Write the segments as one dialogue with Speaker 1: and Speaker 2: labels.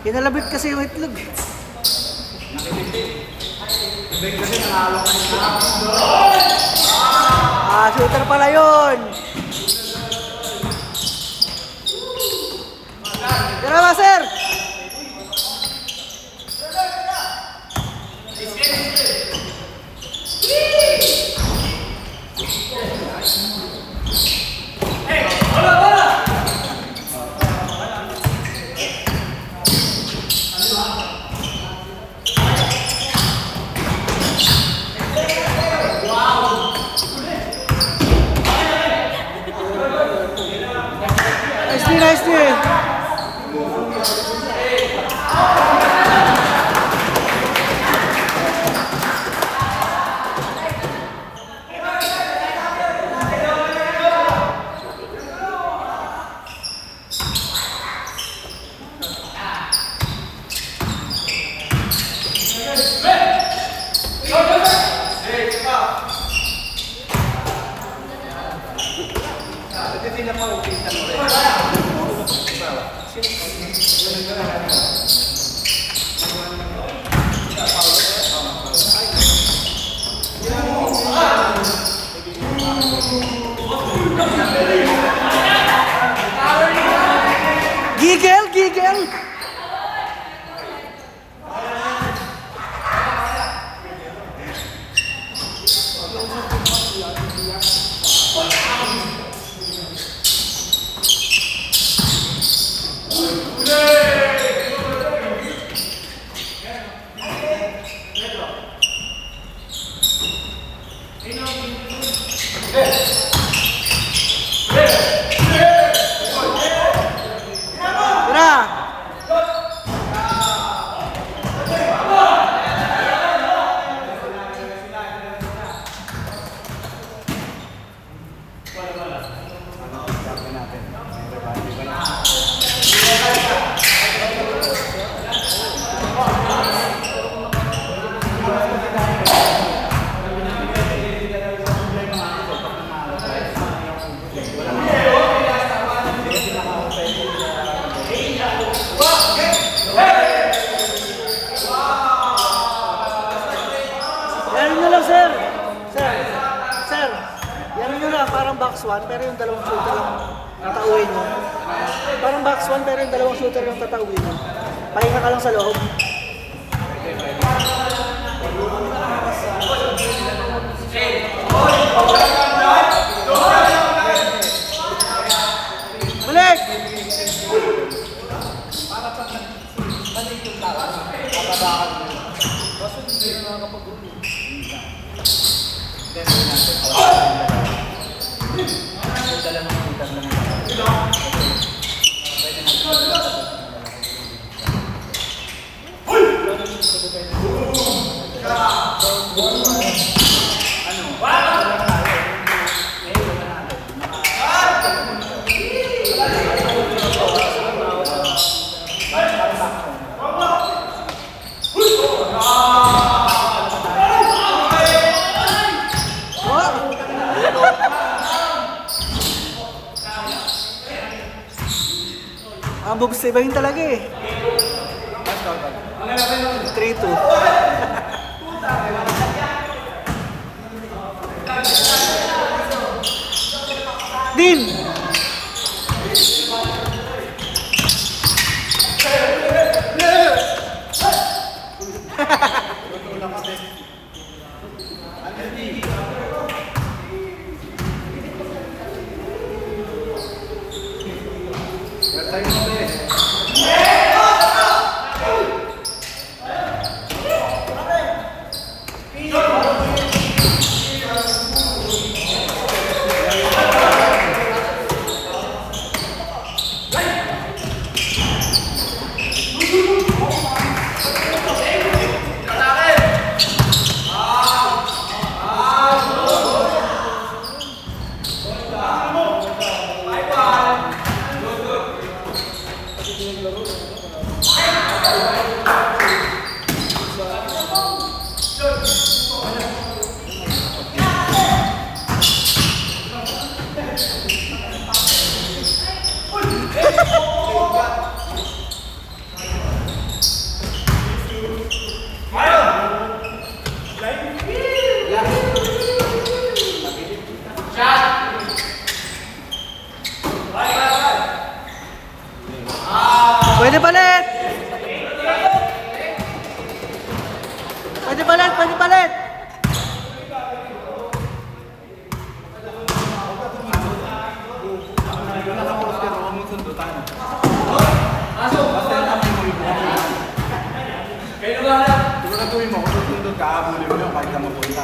Speaker 1: Kinalabit kasi yung itlog. Shooter pala yun. Tira ba, sir? Nice to Gigel! Parang box 1 pero yung dalawang shooter yung tatauhin mo. Parang box 1 pero yung dalawang shooter yung tatauhin mo. Pahinga ka lang sa loob. Balik! Ang bubsibahin talaga eh. 3-2. Din! Pwede palit! Pwede palit! Pwede palit!
Speaker 2: Siguraduhin mo, kung susundot ka, abulin mo yung kahit ka mapunta.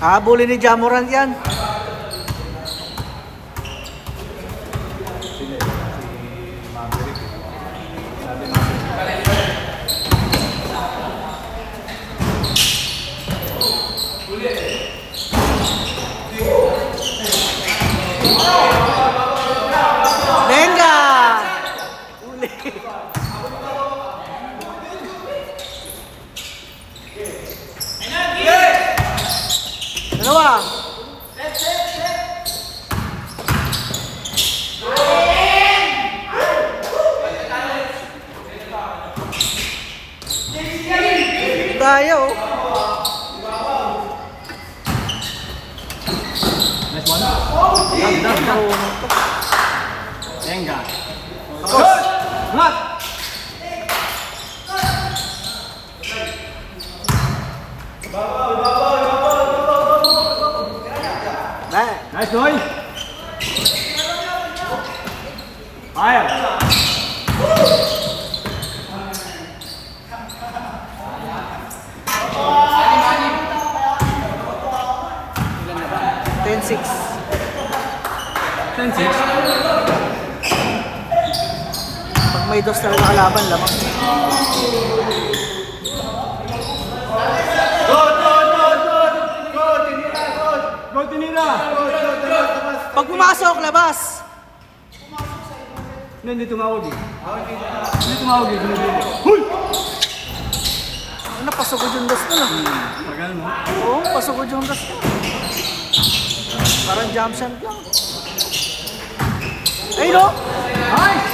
Speaker 1: Habulin ni Jamoran yan. Venga! Uli. Dalawa. Tayo.
Speaker 2: Nice one. Venga. Mat! Nice boy. Fire.
Speaker 1: Ten six.
Speaker 2: 10-6.
Speaker 1: Pag may dos na nakalaban, lamang.
Speaker 2: Go, tinira!
Speaker 1: Pag pumasok, labas.
Speaker 2: Hindi tumawag eh. Hindi tumawag eh. Huy!
Speaker 1: Ano, pasugod yung dos na lang.
Speaker 2: Tagal mo.
Speaker 1: Oo, pasugod yung dos na. Parang jump shot lang. Ay, no?
Speaker 2: Nice!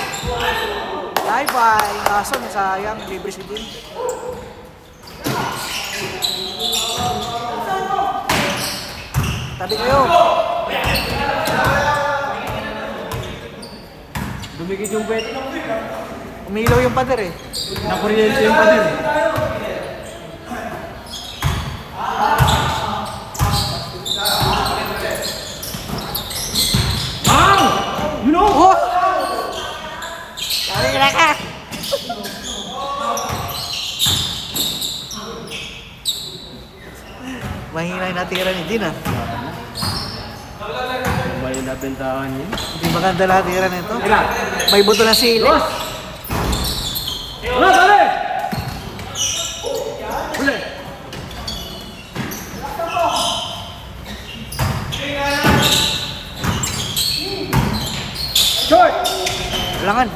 Speaker 1: Bye-bye. Kaso, nasayang. Libre si Din. Tabi kayo.
Speaker 2: Dumikit yung pet.
Speaker 1: Umilaw yung pader eh.
Speaker 2: Nakuryente yung pader. Wow! You know?
Speaker 1: Oh! Tabi ka ka. Mahina yung natira ni Din ah.
Speaker 2: May nabentahan yun.
Speaker 1: Hindi maganda natira nito.
Speaker 2: Ilan?
Speaker 1: May buto na sili.
Speaker 2: Dos! Wala, dali! Uli! Short!
Speaker 1: Langan.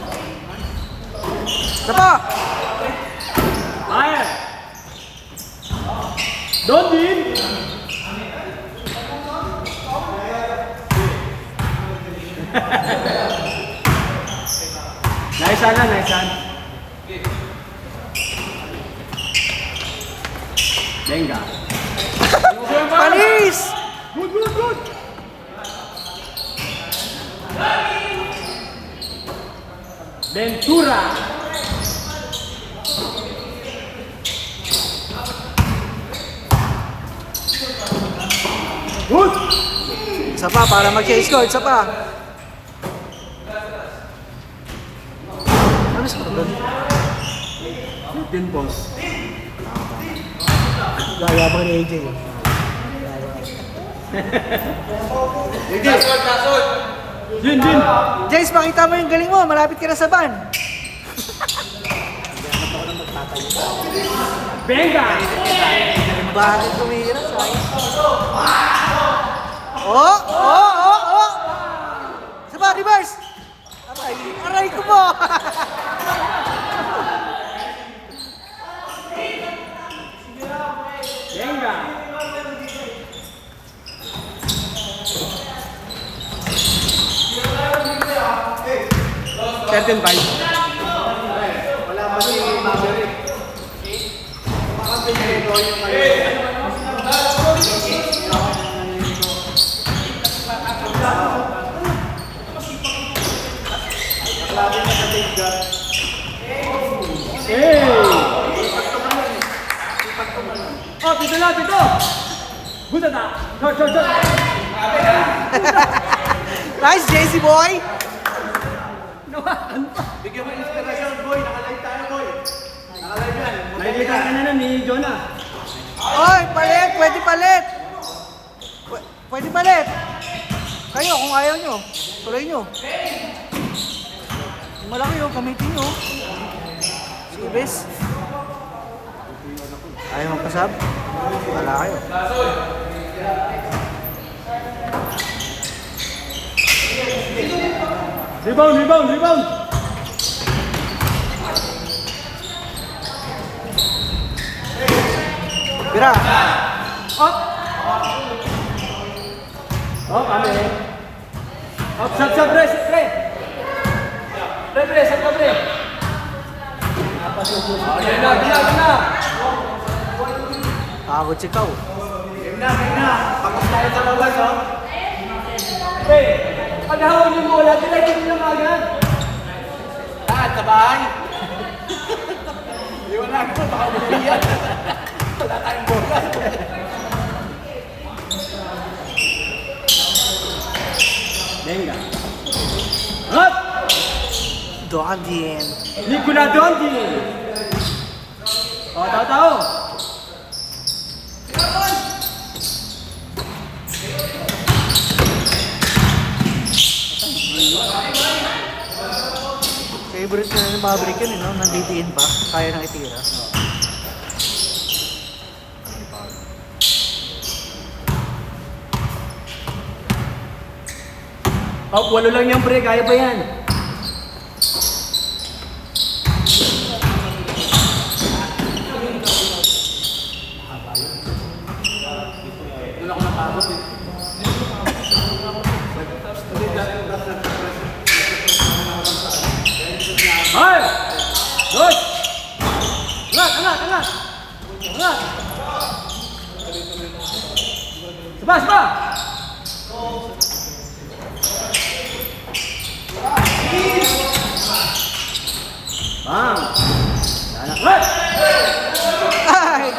Speaker 1: Isa pa.
Speaker 3: Don din! Nice na, nice na. Venga.
Speaker 1: Panis!
Speaker 3: Good, good, good! Ventura! Good!
Speaker 1: Isa pa, para mag-chase score. Isa pa. Ano sa doon?
Speaker 3: 15 balls.
Speaker 1: Gayabang ni AJ.
Speaker 3: Din, din!
Speaker 1: Jace, pakita mo yung galing mo. Malapit ka na sa ban.
Speaker 3: Venga!
Speaker 1: Bakit tumira? Oh! Oh! Oh! Oh! Isa pa, reverse! Aray! Aray ko mo!
Speaker 3: Venga! Certain by.
Speaker 2: Wala pa si Maverick. Baka pinito yung Naklabi na sa big gun.
Speaker 3: Hey! Oh, dito na, dito! Buta na! Shot, shot, shot!
Speaker 1: Nice, JC boy!
Speaker 2: Bigyan mo inspirasyon, boy. Nakalive tayo, boy. Nakalive yan.
Speaker 3: Nakikita ka na ni Jonah.
Speaker 1: Oy, palit! Pwede palit! Pwede palit! Kayo, kung ayaw nyo, tuloy nyo. Yung malaki yun, gamitin nyo. Sige, bes. Ayaw magpasab? Wala kayo.
Speaker 3: Rebound, rebound, rebound!
Speaker 1: Bira!
Speaker 3: Up! Oh, kami. Up, sab, sab, pre, pre! Pre, pre, sab ka, pre! Gina, gina, gina!
Speaker 1: Pagod si Kau.
Speaker 2: Game na, game na. Pagkas tayo sa labas, oh.
Speaker 3: Pre, pag hawin yung bola, dilagin nyo lang agad.
Speaker 2: Lahat sa bahay. Iwanan ko, baka mabiyan. Wala tayong bola.
Speaker 3: Venga. Up!
Speaker 1: Doon din.
Speaker 3: Nicola Dondi! O, tao-tao!
Speaker 1: Favorite na ng Maverick yun, no? Nandidiin pa. Kaya nang itira.
Speaker 3: Oh, walo lang yan, pre. Kaya ba yan?
Speaker 2: Doon ako napagod, eh.
Speaker 3: Ay! Good! Angat, angat, angat! Angat! Saba, saba! Bang! Anak, what?
Speaker 1: Ay!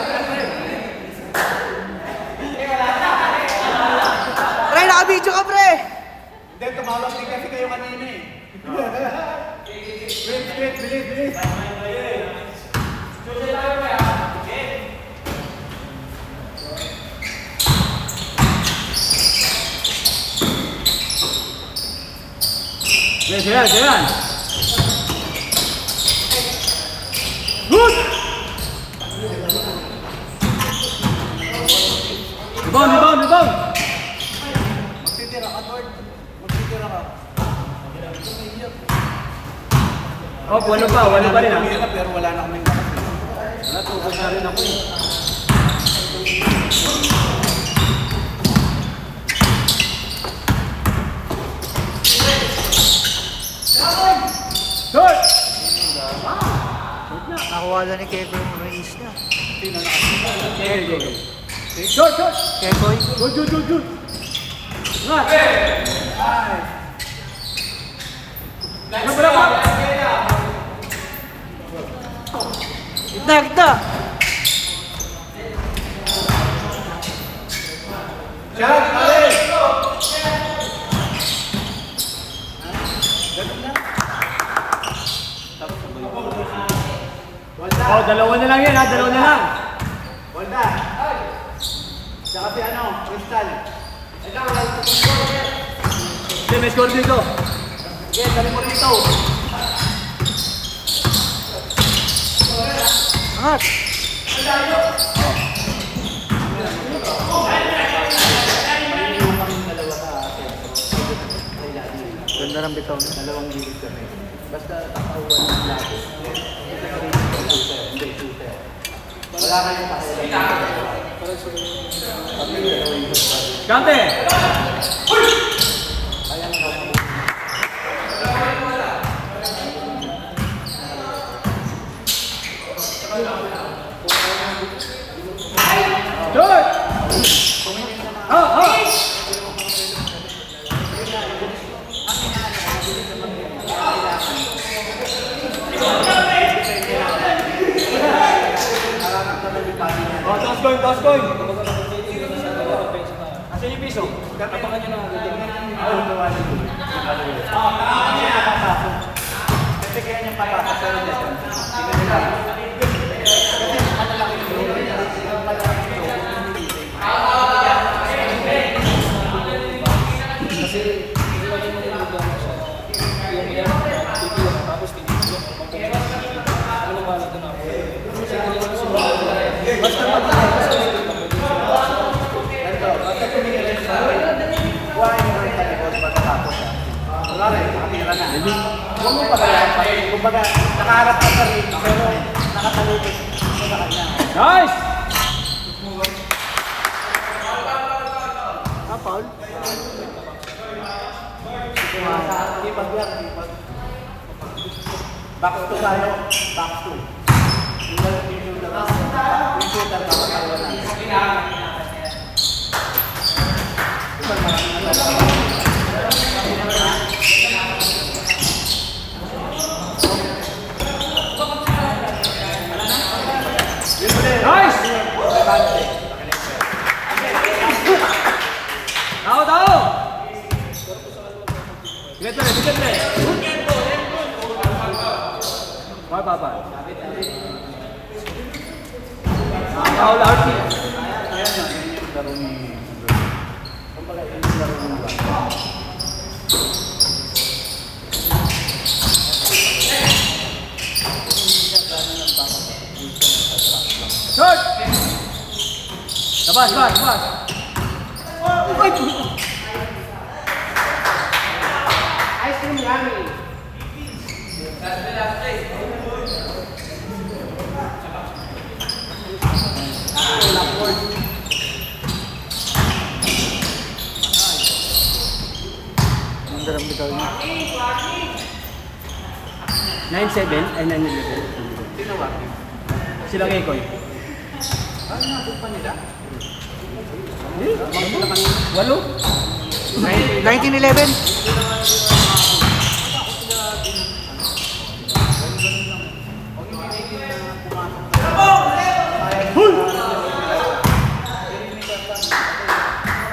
Speaker 1: Pre, naka-video ka, pre!
Speaker 2: Hindi, tumawag din kasi kayo kanina, eh. Bilis, bilis, bilis, bilis.
Speaker 3: Yes, yes, yes! Good! Rebound, rebound, rebound!
Speaker 2: Magtitira ka, Lord. Magtitira ka.
Speaker 3: Oh, walo pa rin ah.
Speaker 2: Pero wala na kaming lakas. Wala, tubos na rin ako, eh.
Speaker 3: Short!
Speaker 1: Nakuha na ni Kekoy yung release niya.
Speaker 3: Short, short!
Speaker 1: Kekoy.
Speaker 3: Good, good, good, good! Right!
Speaker 1: Gitna, gitna!
Speaker 2: Shot, pare!
Speaker 3: Oh, dalawa na lang yan ha, dalawa na lang.
Speaker 2: Wanda! Saka si ano, Crystal.
Speaker 3: Hindi, may score dito.
Speaker 2: Sige, dali mo rito.
Speaker 1: Angat! Ganda ng bitaw niya.
Speaker 2: Dalawang gilid kami. Basta takauan ng lahat. Hindi shooter. Wala kayong pakialam.
Speaker 3: Kante! Short! Oh, toss going, toss going. Asan yung piso? Tapakan nyo na ang
Speaker 2: Kasi kaya niyang papasok pero hindi nila. Kasi ano lang yung wala rin, nakatira na. Huwag mo pagalaan pa rin. Kumbaga, nakaharap ka pa rin, pero nakatalupit sa kanya.
Speaker 3: Nice!
Speaker 1: Ah, foul?
Speaker 2: Kipag yan, kipag. Back to tayo, back to. Yung shooter, kapatawa na.
Speaker 3: Nice! Out, out! Bigat na rin, bigat na rin. Pa. Foul, RP.
Speaker 2: Laro ni... Kumbaga, yung laro ni Juan.
Speaker 3: Short! Labas, labas, labas.
Speaker 2: Ice cream yummy.
Speaker 1: Ganda ng bitaw niya.
Speaker 3: 9-7 ay 9-11.
Speaker 2: Tinawag.
Speaker 3: Sila Kekoy.
Speaker 2: Ano nabot pa nila?
Speaker 3: Walo?
Speaker 1: 1911.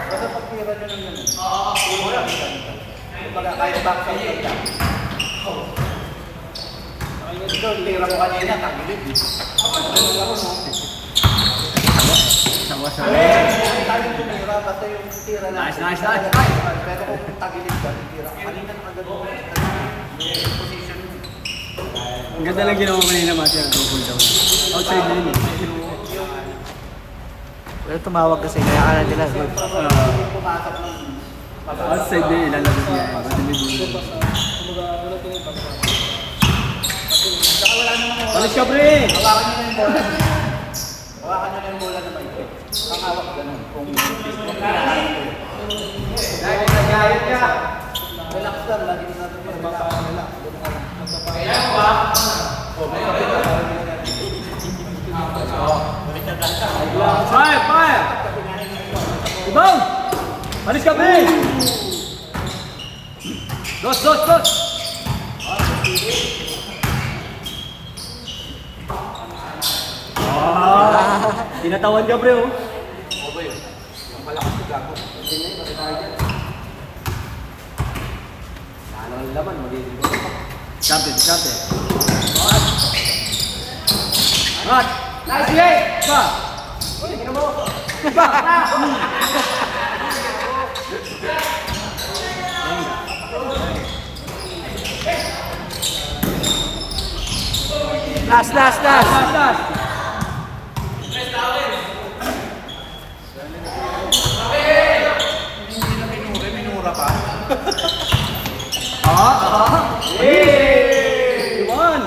Speaker 2: Basta pagtira nyo ng yun. Kumbaga, kahit back sa iyo yan. Ito, tira mo kanina, tagilid.
Speaker 3: Sawa-sawa.
Speaker 2: Tayo tumira, basta yung tira na.
Speaker 3: Nice.
Speaker 2: Pero kung tagilid ka, tira. Kanina nakagano. Position mo.
Speaker 3: Ang ganda lang ginawa kanina, Mati, ang double down. Outside din eh.
Speaker 1: Pero tumawag kasi, kaya akala nila good.
Speaker 2: Pumasok ng
Speaker 3: Outside din, ilalabas niya. Ba't hindi bulo? Alis ka, pre!
Speaker 2: hawakan nyo na yung bola. Hawakan nyo na yung bola na maikot. Ang hawak ganun. Kung dahil nagayot niya. Relax lang, lagi na natin yung relax. Kailan ba?
Speaker 3: Fire! Fire! Ibang! Panis ka, Bray! Dos! Tinatawan ka, Bray, oh.
Speaker 2: Yung malakas yung gago. Hindi na yun, kasi tayo dyan. Ano ang laman, magiging ko.
Speaker 3: Champion. Mat! Nice play! Ba! Last!
Speaker 2: Minura pa.
Speaker 3: Hey! Iwan!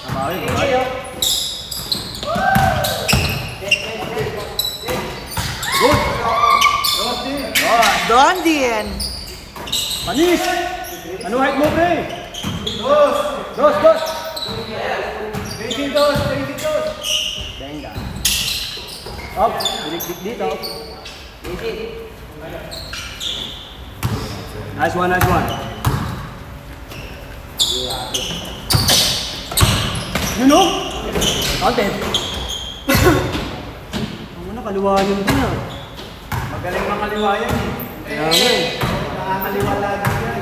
Speaker 3: Nabawi. Good!
Speaker 1: Don din.
Speaker 3: Panis! Ano height mo, Bray? Dos! Venga. Up, dilik dito. Nice one. You know? Content. Ano na, kaliwanan din ah.
Speaker 2: Magaling mga kaliwayan eh.
Speaker 3: Kaya nga eh.
Speaker 2: Nakakaliwa lagi yan.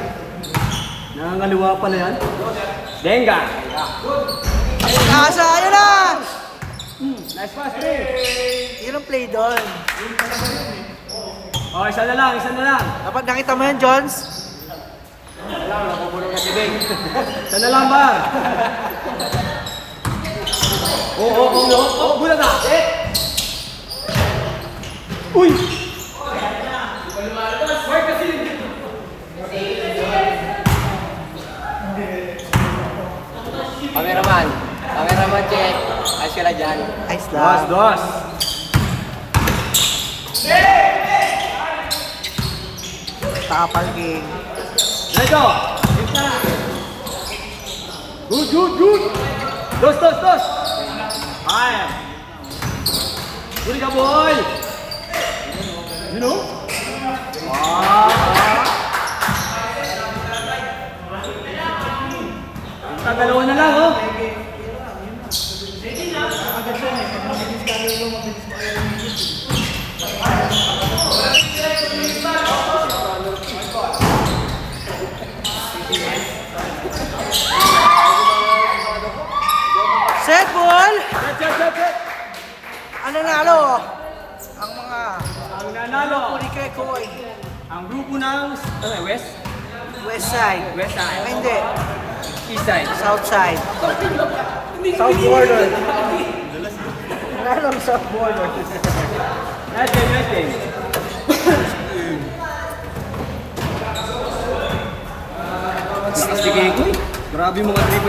Speaker 3: Nangangaliwa pala yan. Venga.
Speaker 1: Asa, ayun na!
Speaker 3: Nice pass, Bray.
Speaker 1: Yun ang play doon.
Speaker 3: Oh, isa na lang.
Speaker 1: Dapat nakita mo yan, Jones?
Speaker 2: Nabubulong na si Beng.
Speaker 3: Isa na lang, Bar. Bulan na. Uy!
Speaker 2: Cameraman check. Ayos ka lang dyan.
Speaker 1: Nice lang.
Speaker 3: Dos.
Speaker 1: Tapal king.
Speaker 3: Reto. Good. Dos. Fire. Huli ka, boy. You know? Dalawa na lang, oh.
Speaker 1: Set ball!
Speaker 3: Set.
Speaker 1: Ano nalo? Ang mga
Speaker 3: Ang nanalo,
Speaker 1: Uri kay Koy.
Speaker 3: ang grupo ng West
Speaker 1: West side.
Speaker 3: side.
Speaker 1: Ay, hindi.
Speaker 3: East side.
Speaker 1: South side. South border. Nalo ang South border.
Speaker 3: Nice game. Sige, grabe mga 3